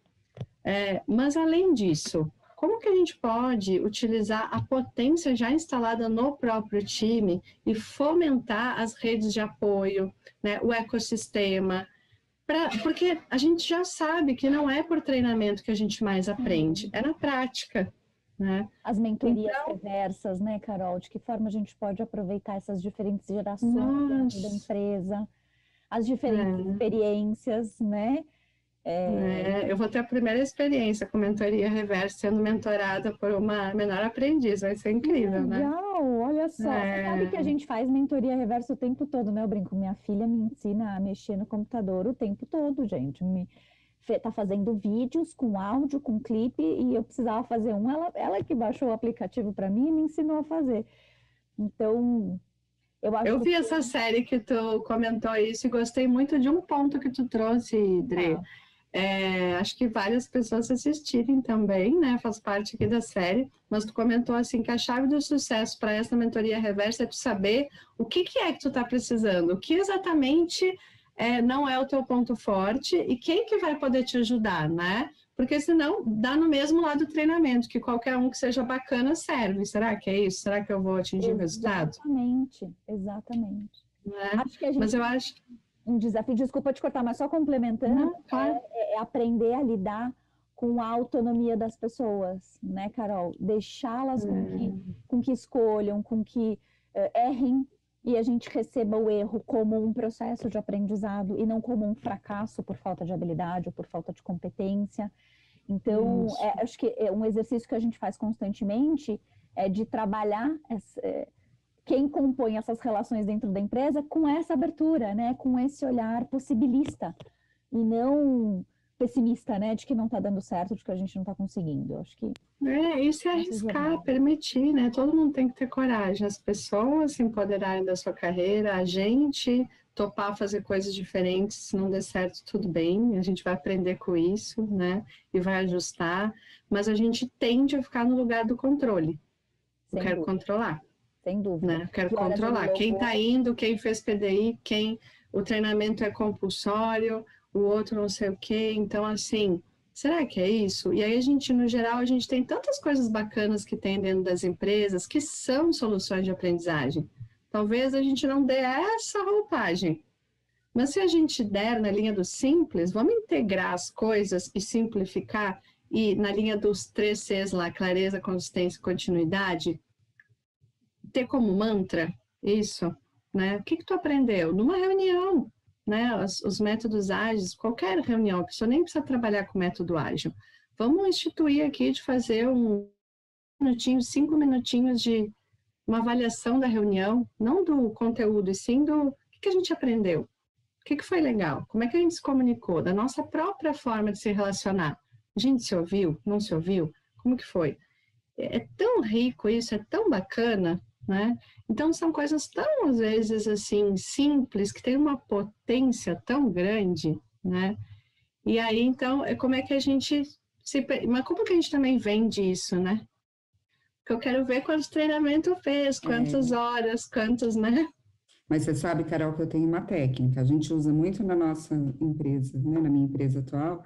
Mas além disso, como que a gente pode utilizar a potência já instalada no próprio time e fomentar as redes de apoio, né, o ecossistema? Porque a gente já sabe que não é por treinamento que a gente mais aprende, é na prática, né? As mentorias reversas, né, Carol? De que forma a gente pode aproveitar essas diferentes gerações dentro da empresa, as diferentes experiências, né? Eu vou ter a primeira experiência com mentoria reversa, sendo mentorada por uma menor aprendiz, vai ser incrível, né? Legal, olha só. Você sabe que a gente faz mentoria reversa o tempo todo, né? Eu brinco, minha filha me ensina a mexer no computador o tempo todo, gente. Tá fazendo vídeos com áudio, com clipe, e eu precisava fazer um. Ela que baixou o aplicativo para mim e me ensinou a fazer. Então, eu vi essa série que tu comentou isso e gostei muito de um ponto que tu trouxe, Dre. Acho que várias pessoas assistirem também, né? Faz parte aqui da série, mas tu comentou assim que a chave do sucesso para essa mentoria reversa é tu saber o que é que tu tá precisando, o que exatamente não é o teu ponto forte e quem que vai poder te ajudar, né? Porque senão dá no mesmo lado do treinamento, que qualquer um que seja bacana serve. Será que é isso? Será que eu vou atingir o resultado? Exatamente. Né? Acho que a gente... Mas eu acho... Um desafio, desculpa te cortar, mas só complementando, claro. é aprender a lidar com a autonomia das pessoas, né, Carol? Deixá-las com que escolham, com que errem, e a gente receba o erro como um processo de aprendizado e não como um fracasso por falta de habilidade ou por falta de competência. Então, acho que um exercício que a gente faz constantemente é de trabalhar quem compõe essas relações dentro da empresa com essa abertura, né? Com esse olhar possibilista e não pessimista, né? De que não está dando certo, de que a gente não está conseguindo. Acho que isso é arriscar, permitir, né? Todo mundo tem que ter coragem. As pessoas se empoderarem da sua carreira, a gente topar fazer coisas diferentes, se não der certo, tudo bem, a gente vai aprender com isso, né? E vai ajustar, mas a gente tende a ficar no lugar do controle. Eu quero controlar. Sem dúvida. Né? Quero controlar. Quem está indo, quem fez PDI, o treinamento é compulsório, o outro não sei o quê. Então, assim, será que é isso? E aí a gente, no geral, a gente tem tantas coisas bacanas que tem dentro das empresas que são soluções de aprendizagem. Talvez a gente não dê essa roupagem. Mas se a gente der na linha do simples, vamos integrar as coisas e simplificar, e na linha dos 3 Cs lá, clareza, consistência e continuidade, ter como mantra isso, né? O que tu aprendeu? Numa reunião, né? Os métodos ágeis, qualquer reunião, a pessoa nem precisa trabalhar com método ágil. Vamos instituir aqui de fazer 5 minutinhos de uma avaliação da reunião, não do conteúdo, e sim do que a gente aprendeu. O que foi legal? Como é que a gente se comunicou? Da nossa própria forma de se relacionar. A gente se ouviu? Não se ouviu? Como que foi? É tão rico isso, é tão bacana, né? Então são coisas tão, às vezes, assim, simples, que tem uma potência tão grande, né? E aí, então, como é que a gente mas como que a gente também vende isso, né? Porque eu quero ver quantos treinamentos fez, quantas horas, quantos, né? Mas você sabe, Carol, que eu tenho uma técnica, a gente usa muito na nossa empresa, né, na minha empresa atual,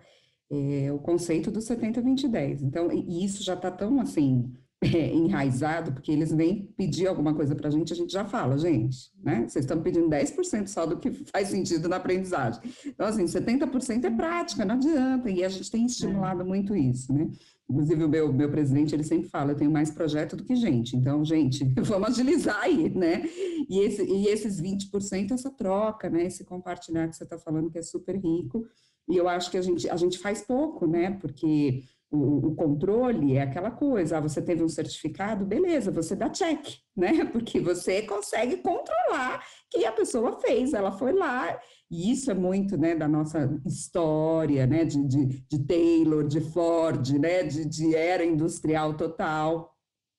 o conceito do 70-20-10. Então, e isso já está tão, assim, enraizado, porque eles vêm pedir alguma coisa para a gente já fala, gente, né? Vocês estão pedindo 10% só do que faz sentido na aprendizagem. Então, assim, 70% é prática, não adianta, e a gente tem estimulado muito isso, né? Inclusive, o meu presidente, ele sempre fala, eu tenho mais projeto do que gente, então, gente, vamos agilizar aí, né? E esses 20%, essa troca, né? Esse compartilhar que você está falando, que é super rico, e eu acho que a gente faz pouco, né? Porque o controle é aquela coisa, você teve um certificado, beleza, você dá check, né? Porque você consegue controlar que a pessoa fez, ela foi lá, e isso é muito, né, da nossa história, né, de Taylor, de Ford, né, de era industrial total,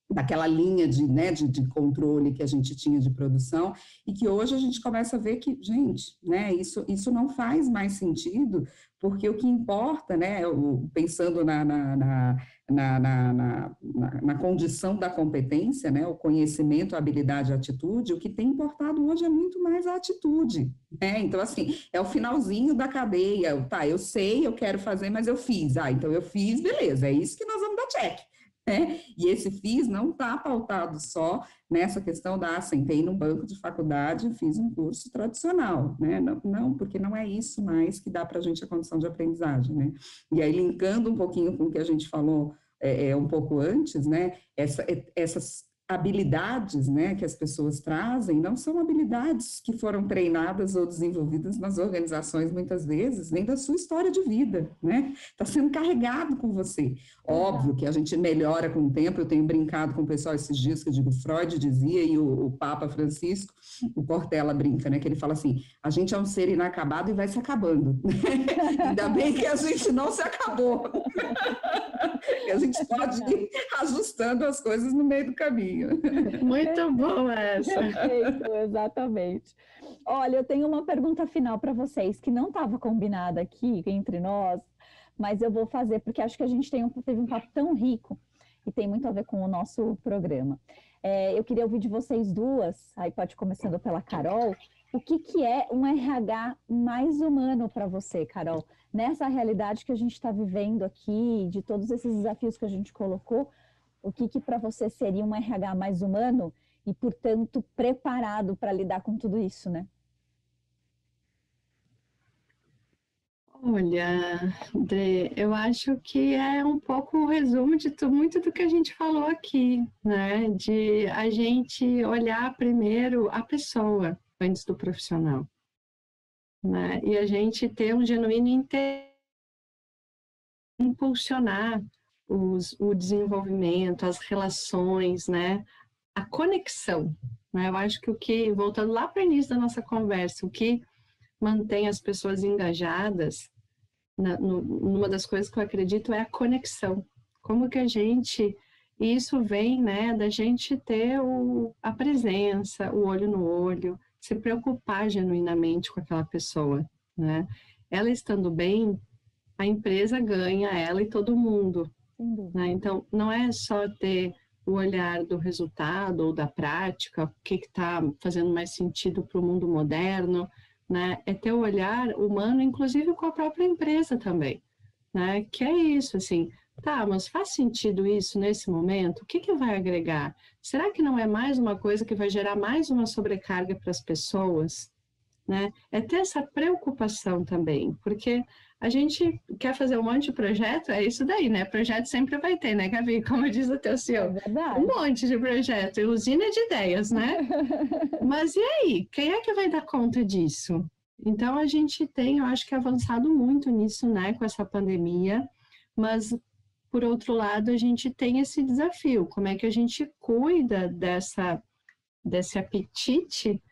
daquela linha de controle que a gente tinha de produção, e que hoje a gente começa a ver que, gente, né, isso não faz mais sentido, porque o que importa, né, pensando na condição da competência, né, o conhecimento, a habilidade, a atitude, o que tem importado hoje é muito mais a atitude, né, então, assim, é o finalzinho da cadeia, tá, eu sei, eu quero fazer, mas eu fiz, então eu fiz, beleza, é isso que nós vamos dar check. E esse FIS não está pautado só nessa questão da, sentei num banco de faculdade e fiz um curso tradicional, né? Não, porque não é isso mais que dá para a gente a condição de aprendizagem, né? E aí, linkando um pouquinho com o que a gente falou um pouco antes, né? Essas habilidades, né, que as pessoas trazem não são habilidades que foram treinadas ou desenvolvidas nas organizações muitas vezes, nem da sua história de vida, né? Está sendo carregado com você. Óbvio que a gente melhora com o tempo, eu tenho brincado com o pessoal esses dias, que eu digo, Freud dizia, e o Papa Francisco, o Portela brinca, né, que ele fala assim, a gente é um ser inacabado e vai se acabando. Ainda bem que a gente não se acabou. A gente pode ir ajustando as coisas no meio do caminho. Muito boa essa. Perfeito, exatamente. Olha, eu tenho uma pergunta final para vocês, que não estava combinada aqui entre nós, mas eu vou fazer, porque acho que a gente teve um papo tão rico e tem muito a ver com o nosso programa. Eu queria ouvir de vocês duas, aí pode começando pela Carol, o que é um RH mais humano para você, Carol? Nessa realidade que a gente está vivendo aqui, de todos esses desafios que a gente colocou, o que para você seria um RH mais humano e, portanto, preparado para lidar com tudo isso, né? Olha, André, eu acho que é um pouco o resumo de muito do que a gente falou aqui, né? De a gente olhar primeiro a pessoa antes do profissional, né? E a gente ter um genuíno interesse em impulsionar o desenvolvimento, as relações, né? A conexão, né? Eu acho que voltando lá para o início da nossa conversa, o que mantém as pessoas engajadas, numa das coisas que eu acredito é a conexão. Como que isso vem, né, da gente ter a presença, o olho no olho, se preocupar genuinamente com aquela pessoa, né? Ela estando bem, a empresa ganha, ela e todo mundo, né? Então, não é só ter o olhar do resultado ou da prática, o que está fazendo mais sentido para o mundo moderno, né? É ter o olhar humano, inclusive com a própria empresa também, né? Que é isso, assim, tá, mas faz sentido isso nesse momento? O que vai agregar? Será que não é mais uma coisa que vai gerar mais uma sobrecarga para as pessoas, né? É ter essa preocupação também, porque a gente quer fazer um monte de projeto, é isso daí, né? Projeto sempre vai ter, né, Gabi? Como diz o teu CEO. É verdade. Um monte de projeto, usina de ideias, né? Mas e aí? Quem é que vai dar conta disso? Então, a gente tem, eu acho que avançado muito nisso, né, com essa pandemia, mas, por outro lado, a gente tem esse desafio, como é que a gente cuida desse apetite,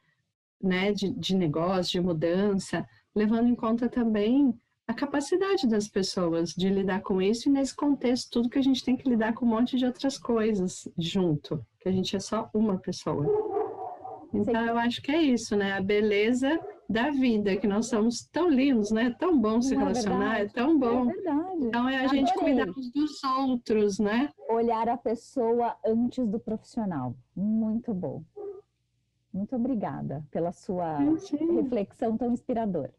né, de negócio, de mudança, levando em conta também a capacidade das pessoas de lidar com isso, e nesse contexto, tudo que a gente tem que lidar com um monte de outras coisas junto, que a gente é só uma pessoa. Então, eu acho que é isso, né? A beleza da vida, que nós somos tão lindos, né? Tão bom se relacionar, é tão bom. É verdade. Então, é a gente cuidar dos outros, né? Olhar a pessoa antes do profissional. Muito bom. Muito obrigada pela sua reflexão tão inspiradora.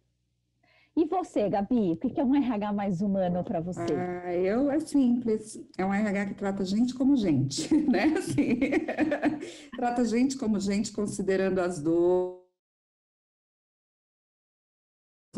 E você, Gabi, o que é um RH mais humano para você? É simples, é um RH que trata a gente como gente, né? Assim, trata a gente como gente, considerando as dores,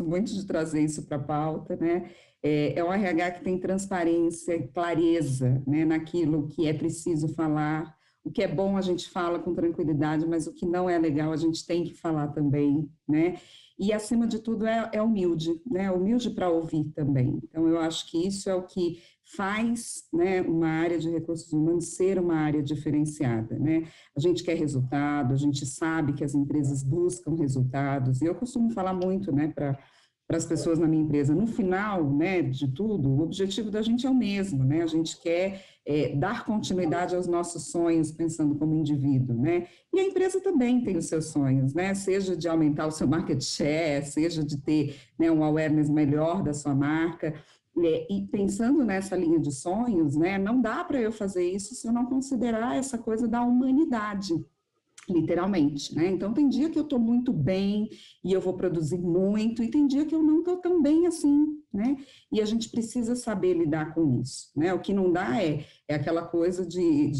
muito de trazer isso para a pauta, né? É um RH que tem transparência e clareza, né, naquilo que é preciso falar. O que é bom a gente fala com tranquilidade, mas o que não é legal a gente tem que falar também, né? E, acima de tudo, é humilde, né? Humilde para ouvir também. Então, eu acho que isso é o que faz, né, uma área de recursos humanos ser uma área diferenciada, né? A gente quer resultado, a gente sabe que as empresas buscam resultados, e eu costumo falar muito, né, para as pessoas na minha empresa, no final, né, de tudo, o objetivo da gente é o mesmo, né? A gente quer dar continuidade aos nossos sonhos, pensando como indivíduo, né? E a empresa também tem os seus sonhos, né? Seja de aumentar o seu market share, seja de ter, né, um awareness melhor da sua marca. E pensando nessa linha de sonhos, né, não dá para eu fazer isso se eu não considerar essa coisa da humanidade, literalmente, né? Então, tem dia que eu estou muito bem e eu vou produzir muito, e tem dia que eu não estou tão bem assim, né? E a gente precisa saber lidar com isso, né? O que não dá é aquela coisa de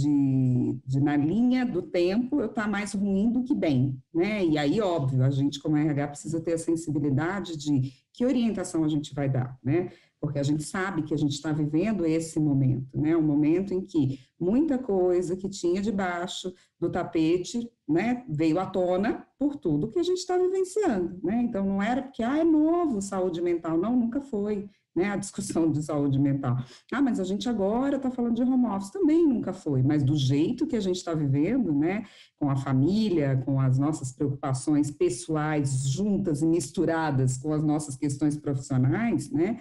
na linha do tempo eu estar mais ruim do que bem, né? E aí, óbvio, a gente como RH precisa ter a sensibilidade de que orientação a gente vai dar, né? Porque a gente sabe que a gente está vivendo esse momento, né? Um momento em que muita coisa que tinha debaixo do tapete, né, veio à tona por tudo que a gente está vivenciando, né? Então, não era porque, é novo saúde mental. Não, nunca foi, né, a discussão de saúde mental. Mas a gente agora está falando de home office. Também nunca foi, mas do jeito que a gente está vivendo, né, com a família, com as nossas preocupações pessoais juntas e misturadas com as nossas questões profissionais, né,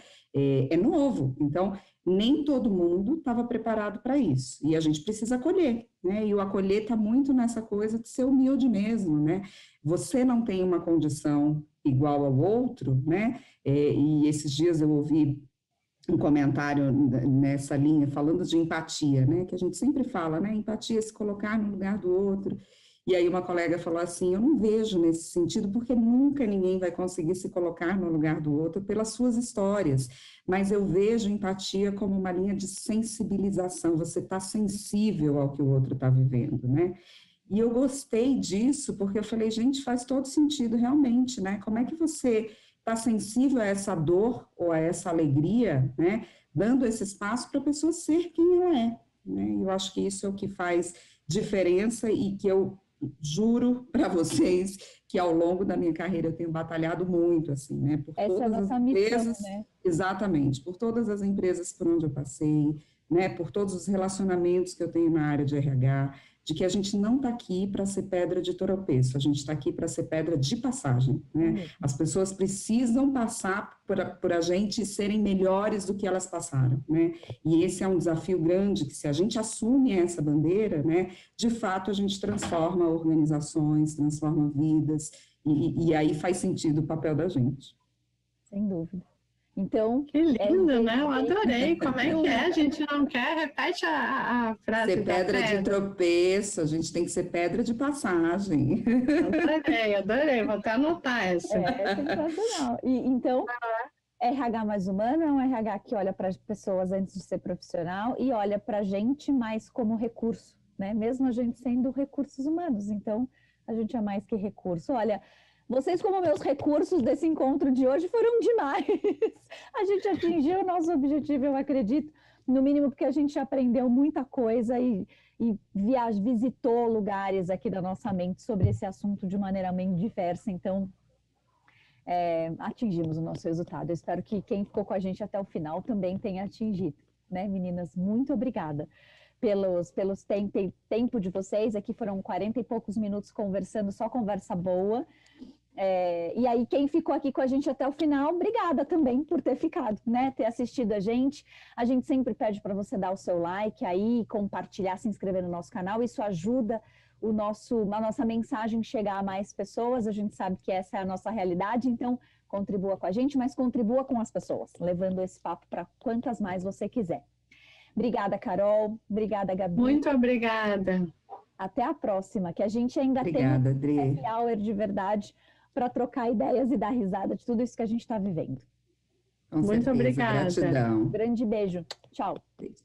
é novo. Então, nem todo mundo estava preparado para isso, e a gente precisa acolher, né? E o acolher está muito nessa coisa de ser humilde mesmo, né? Você não tem uma condição igual ao outro, né? E esses dias eu ouvi um comentário nessa linha, falando de empatia, né? Que a gente sempre fala, né? Empatia é se colocar no lugar do outro. E aí uma colega falou assim, eu não vejo nesse sentido, porque nunca ninguém vai conseguir se colocar no lugar do outro pelas suas histórias, mas eu vejo empatia como uma linha de sensibilização, você está sensível ao que o outro está vivendo, né? E eu gostei disso, porque eu falei, gente, faz todo sentido realmente, né? Como é que você está sensível a essa dor ou a essa alegria, né? Dando esse espaço para a pessoa ser quem ela é, né? Eu acho que isso é o que faz diferença e que eu juro para vocês que ao longo da minha carreira eu tenho batalhado muito, assim, né? Por Essa é a todas as nossa empresas, missão, né? exatamente, por todas as empresas por onde eu passei, né? Por todos os relacionamentos que eu tenho na área de RH, de que a gente não está aqui para ser pedra de tropeço, a gente está aqui para ser pedra de passagem, né? As pessoas precisam passar por a gente e serem melhores do que elas passaram, né? E esse é um desafio grande, que se a gente assume essa bandeira, né, de fato a gente transforma organizações, transforma vidas, e aí faz sentido o papel da gente. Sem dúvida. Então, que lindo, né? Eu adorei. Como é que é? A gente não quer? Repete a frase ser pedra de tropeço, a gente tem que ser pedra de passagem. Adorei. Vou até anotar essa. É sensacional. E, então, RH mais humano é um RH que olha para as pessoas antes de ser profissional e olha para a gente mais como recurso, né? Mesmo a gente sendo recursos humanos. Então, a gente é mais que recurso. Olha, vocês, como meus recursos desse encontro de hoje, foram demais. A gente atingiu o nosso objetivo, eu acredito, no mínimo porque a gente aprendeu muita coisa e visitou lugares aqui da nossa mente sobre esse assunto de maneira bem diversa. Então, atingimos o nosso resultado. Eu espero que quem ficou com a gente até o final também tenha atingido, né, meninas? Muito obrigada pelos tempo de vocês. Aqui foram 40 e poucos minutos conversando, só conversa boa. E aí, quem ficou aqui com a gente até o final, obrigada também por ter ficado, né? Ter assistido a gente. A gente sempre pede para você dar o seu like aí, compartilhar, se inscrever no nosso canal. Isso ajuda a nossa mensagem chegar a mais pessoas. A gente sabe que essa é a nossa realidade, então contribua com a gente, mas contribua com as pessoas, levando esse papo para quantas mais você quiser. Obrigada, Carol. Obrigada, Gabi. Muito obrigada. Até a próxima, que a gente ainda tem um happy hour de verdade para trocar ideias e dar risada de tudo isso que a gente está vivendo. Com Muito certeza. obrigada. Gratidão. Grande beijo. Tchau. Beijo.